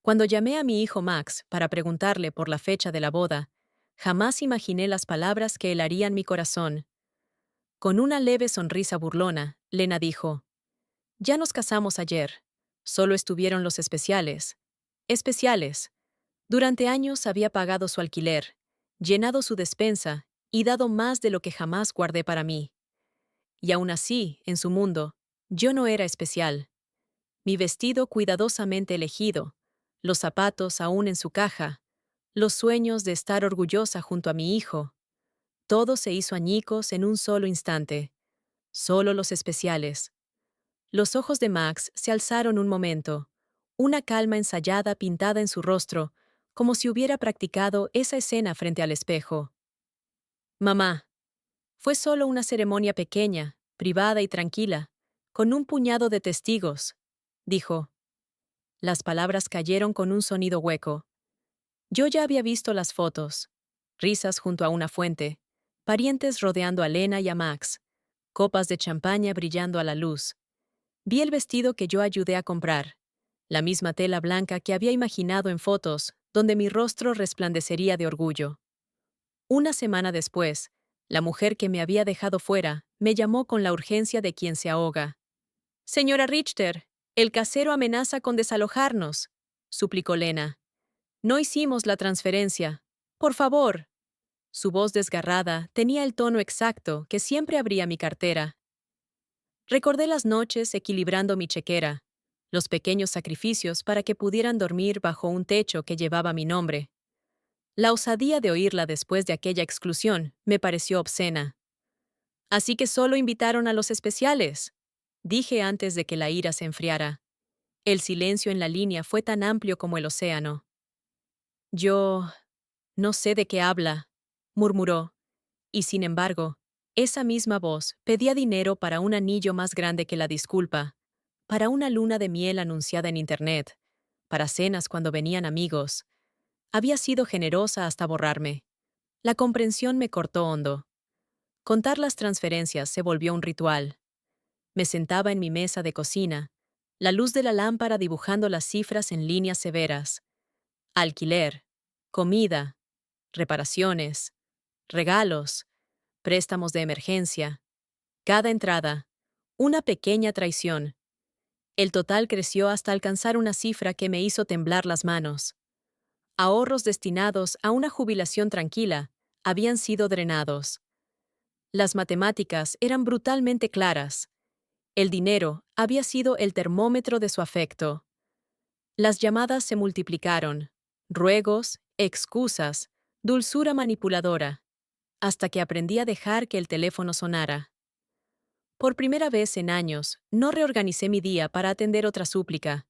Cuando llamé a mi hijo Max para preguntarle por la fecha de la boda, jamás imaginé las palabras que helarían mi corazón. Con una leve sonrisa burlona, Lena dijo: «Ya nos casamos ayer. Solo estuvieron los especiales». Especiales. Durante años había pagado su alquiler, llenado su despensa y dado más de lo que jamás guardé para mí. Y aún así, en su mundo, yo no era especial. Mi vestido cuidadosamente elegido, los zapatos aún en su caja, los sueños de estar orgullosa junto a mi hijo, todo se hizo añicos en un solo instante. Solo los especiales. Los ojos de Max se alzaron un momento, una calma ensayada pintada en su rostro, como si hubiera practicado esa escena frente al espejo. «Mamá, fue solo una ceremonia pequeña, privada y tranquila, con un puñado de testigos», dijo. Las palabras cayeron con un sonido hueco. Yo ya había visto las fotos. Risas junto a una fuente, parientes rodeando a Lena y a Max, copas de champaña brillando a la luz. Vi el vestido que yo ayudé a comprar, la misma tela blanca que había imaginado en fotos, donde mi rostro resplandecería de orgullo. Una semana después, la mujer que me había dejado fuera me llamó con la urgencia de quien se ahoga. «Señora Richter, el casero amenaza con desalojarnos», suplicó Lena. «No hicimos la transferencia. Por favor». Su voz desgarrada tenía el tono exacto que siempre abría mi cartera. Recordé las noches equilibrando mi chequera, los pequeños sacrificios para que pudieran dormir bajo un techo que llevaba mi nombre. La osadía de oírla después de aquella exclusión me pareció obscena. «Así que solo invitaron a los especiales», dije antes de que la ira se enfriara. El silencio en la línea fue tan amplio como el océano. «Yo no sé de qué habla», murmuró, y sin embargo, esa misma voz pedía dinero para un anillo más grande que la disculpa, para una luna de miel anunciada en Internet, para cenas cuando venían amigos. Había sido generosa hasta borrarme. La comprensión me cortó hondo. Contar las transferencias se volvió un ritual. Me sentaba en mi mesa de cocina, la luz de la lámpara dibujando las cifras en líneas severas. Alquiler, comida, reparaciones, regalos, préstamos de emergencia. Cada entrada, una pequeña traición. El total creció hasta alcanzar una cifra que me hizo temblar las manos. Ahorros destinados a una jubilación tranquila habían sido drenados. Las matemáticas eran brutalmente claras. El dinero había sido el termómetro de su afecto. Las llamadas se multiplicaron, ruegos, excusas, dulzura manipuladora, hasta que aprendí a dejar que el teléfono sonara. Por primera vez en años, no reorganicé mi día para atender otra súplica.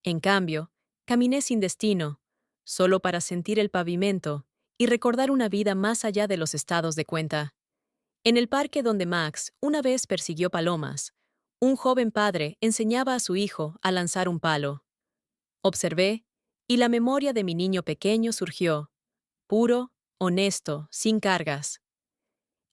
En cambio, caminé sin destino, solo para sentir el pavimento y recordar una vida más allá de los estados de cuenta. En el parque donde Max una vez persiguió palomas, un joven padre enseñaba a su hijo a lanzar un palo. Observé, y la memoria de mi niño pequeño surgió, puro, honesto, sin cargas.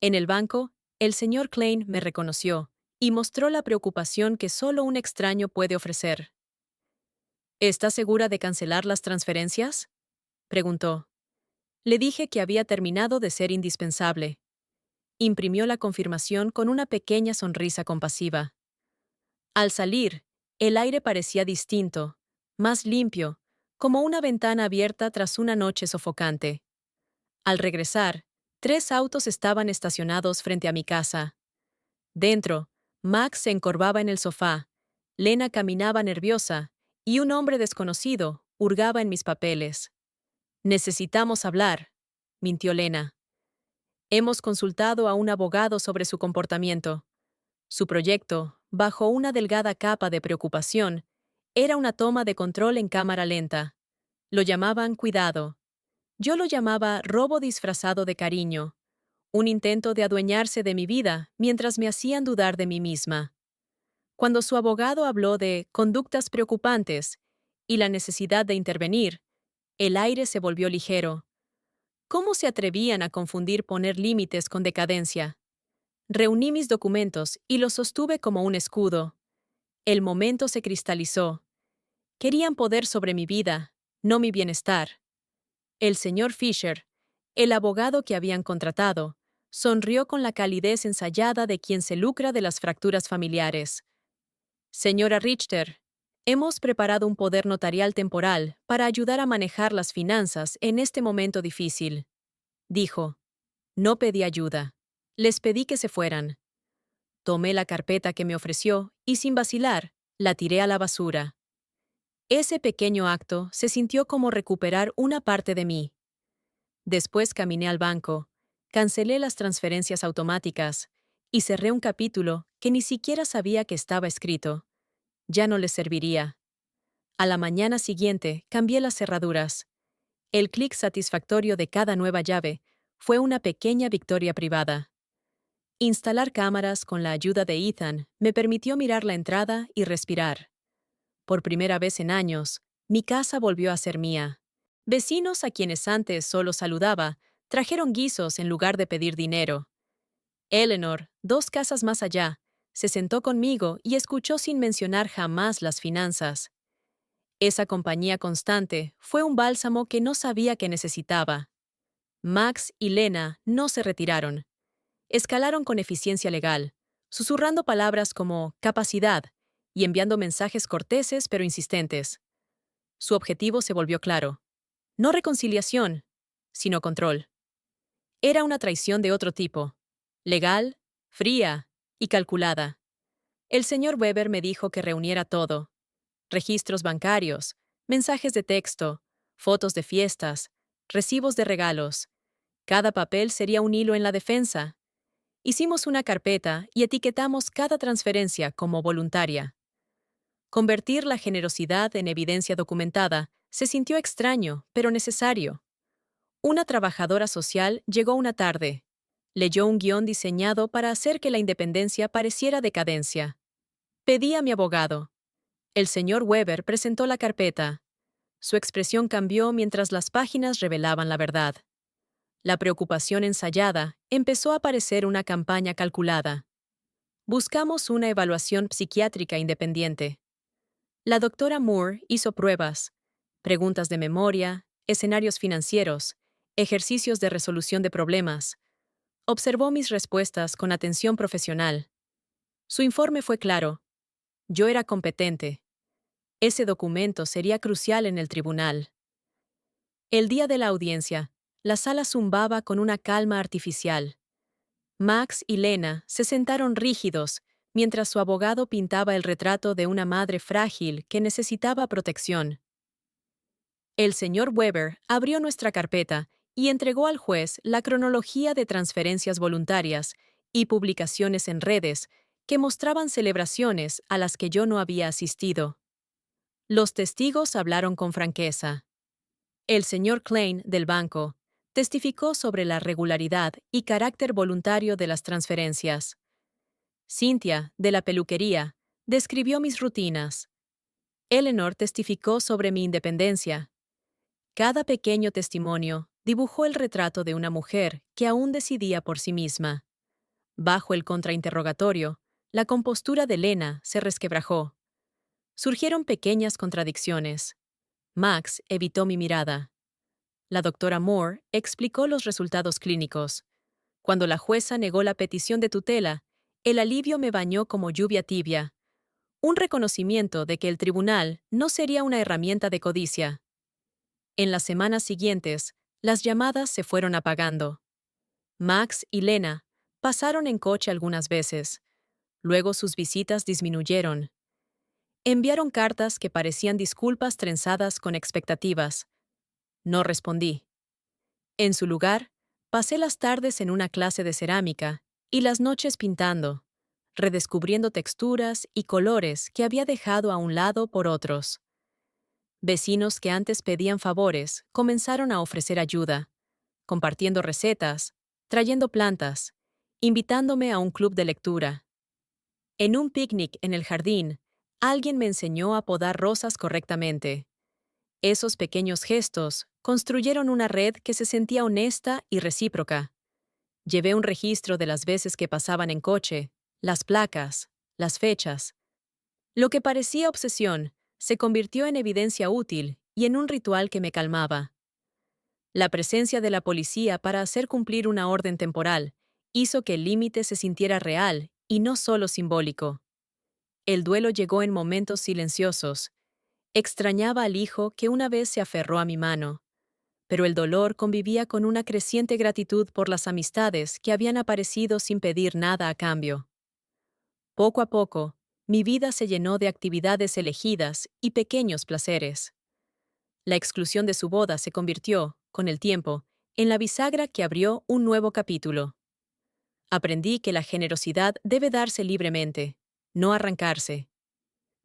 En el banco, el señor Klein me reconoció y mostró la preocupación que solo un extraño puede ofrecer. «¿Estás segura de cancelar las transferencias?», preguntó. Le dije que había terminado de ser indispensable. Imprimió la confirmación con una pequeña sonrisa compasiva. Al salir, el aire parecía distinto, más limpio, como una ventana abierta tras una noche sofocante. Al regresar, 3 autos estaban estacionados frente a mi casa. Dentro, Max se encorvaba en el sofá, Lena caminaba nerviosa y un hombre desconocido hurgaba en mis papeles. «Necesitamos hablar», mintió Lena. «Hemos consultado a un abogado sobre su comportamiento. Su proyecto, bajo una delgada capa de preocupación, era una toma de control en cámara lenta. Lo llamaban cuidado. Yo lo llamaba robo disfrazado de cariño, un intento de adueñarse de mi vida mientras me hacían dudar de mí misma. Cuando su abogado habló de conductas preocupantes y la necesidad de intervenir, el aire se volvió ligero. ¿Cómo se atrevían a confundir poner límites con decadencia? Reuní mis documentos y los sostuve como un escudo. El momento se cristalizó. Querían poder sobre mi vida, no mi bienestar. El señor Fisher, el abogado que habían contratado, sonrió con la calidez ensayada de quien se lucra de las fracturas familiares. Señora Richter, hemos preparado un poder notarial temporal para ayudar a manejar las finanzas en este momento difícil. Dijo. No pedí ayuda. Les pedí que se fueran. Tomé la carpeta que me ofreció y, sin vacilar, la tiré a la basura. Ese pequeño acto se sintió como recuperar una parte de mí. Después caminé al banco, cancelé las transferencias automáticas y cerré un capítulo que ni siquiera sabía que estaba escrito. Ya no les serviría. A la mañana siguiente cambié las cerraduras. El clic satisfactorio de cada nueva llave fue una pequeña victoria privada. Instalar cámaras con la ayuda de Ethan me permitió mirar la entrada y respirar. Por primera vez en años, mi casa volvió a ser mía. Vecinos a quienes antes solo saludaba trajeron guisos en lugar de pedir dinero. Eleanor, 2 casas más allá, se sentó conmigo y escuchó sin mencionar jamás las finanzas. Esa compañía constante fue un bálsamo que no sabía que necesitaba. Max y Lena no se retiraron. Escalaron con eficiencia legal, susurrando palabras como capacidad y enviando mensajes corteses pero insistentes. Su objetivo se volvió claro. No reconciliación, sino control. Era una traición de otro tipo. Legal, fría y calculada. El señor Weber me dijo que reuniera todo. Registros bancarios, mensajes de texto, fotos de fiestas, recibos de regalos. Cada papel sería un hilo en la defensa. Hicimos una carpeta y etiquetamos cada transferencia como voluntaria. Convertir la generosidad en evidencia documentada se sintió extraño, pero necesario. Una trabajadora social llegó una tarde. Leyó un guión diseñado para hacer que la independencia pareciera decadencia. Pedí a mi abogado. El señor Weber presentó la carpeta. Su expresión cambió mientras las páginas revelaban la verdad. La preocupación ensayada empezó a parecer una campaña calculada. Buscamos una evaluación psiquiátrica independiente. La doctora Moore hizo pruebas, preguntas de memoria, escenarios financieros, ejercicios de resolución de problemas. Observó mis respuestas con atención profesional. Su informe fue claro. Yo era competente. Ese documento sería crucial en el tribunal. El día de la audiencia, la sala zumbaba con una calma artificial. Max y Lena se sentaron rígidos mientras su abogado pintaba el retrato de una madre frágil que necesitaba protección. El señor Weber abrió nuestra carpeta y entregó al juez la cronología de transferencias voluntarias y publicaciones en redes que mostraban celebraciones a las que yo no había asistido. Los testigos hablaron con franqueza. El señor Klein, del banco, testificó sobre la regularidad y carácter voluntario de las transferencias. Cynthia, de la peluquería, describió mis rutinas. Eleanor testificó sobre mi independencia. Cada pequeño testimonio dibujó el retrato de una mujer que aún decidía por sí misma. Bajo el contrainterrogatorio, la compostura de Lena se resquebrajó. Surgieron pequeñas contradicciones. Max evitó mi mirada. La doctora Moore explicó los resultados clínicos. Cuando la jueza negó la petición de tutela, el alivio me bañó como lluvia tibia. Un reconocimiento de que el tribunal no sería una herramienta de codicia. En las semanas siguientes, las llamadas se fueron apagando. Max y Lena pasaron en coche algunas veces. Luego sus visitas disminuyeron. Enviaron cartas que parecían disculpas trenzadas con expectativas. No respondí. En su lugar, pasé las tardes en una clase de cerámica y las noches pintando, redescubriendo texturas y colores que había dejado a un lado por otros. Vecinos que antes pedían favores comenzaron a ofrecer ayuda, compartiendo recetas, trayendo plantas, invitándome a un club de lectura. En un picnic en el jardín, alguien me enseñó a podar rosas correctamente. Esos pequeños gestos construyeron una red que se sentía honesta y recíproca. Llevé un registro de las veces que pasaban en coche, las placas, las fechas. Lo que parecía obsesión se convirtió en evidencia útil y en un ritual que me calmaba. La presencia de la policía para hacer cumplir una orden temporal hizo que el límite se sintiera real y no solo simbólico. El duelo llegó en momentos silenciosos. Extrañaba al hijo que una vez se aferró a mi mano, pero el dolor convivía con una creciente gratitud por las amistades que habían aparecido sin pedir nada a cambio. Poco a poco, mi vida se llenó de actividades elegidas y pequeños placeres. La exclusión de su boda se convirtió, con el tiempo, en la bisagra que abrió un nuevo capítulo. Aprendí que la generosidad debe darse libremente, no arrancarse.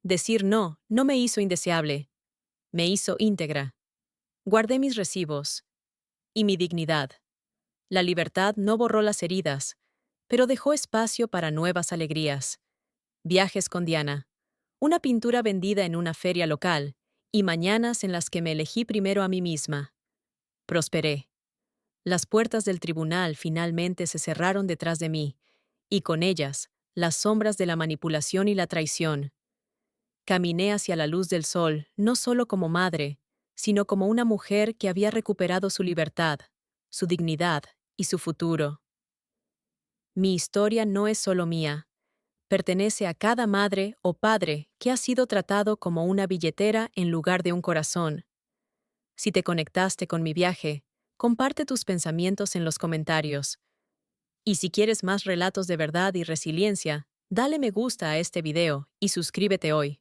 Decir no me hizo indeseable, me hizo íntegra. Guardé mis recibos y mi dignidad. La libertad no borró las heridas, pero dejó espacio para nuevas alegrías. Viajes con Diana, una pintura vendida en una feria local, y mañanas en las que me elegí primero a mí misma. Prosperé. Las puertas del tribunal finalmente se cerraron detrás de mí, y con ellas, las sombras de la manipulación y la traición. Caminé hacia la luz del sol, no solo como madre, sino como una mujer que había recuperado su libertad, su dignidad y su futuro. Mi historia no es solo mía, pertenece a cada madre o padre que ha sido tratado como una billetera en lugar de un corazón. Si te conectaste con mi viaje, comparte tus pensamientos en los comentarios. Y si quieres más relatos de verdad y resiliencia, dale me gusta a este video y suscríbete hoy.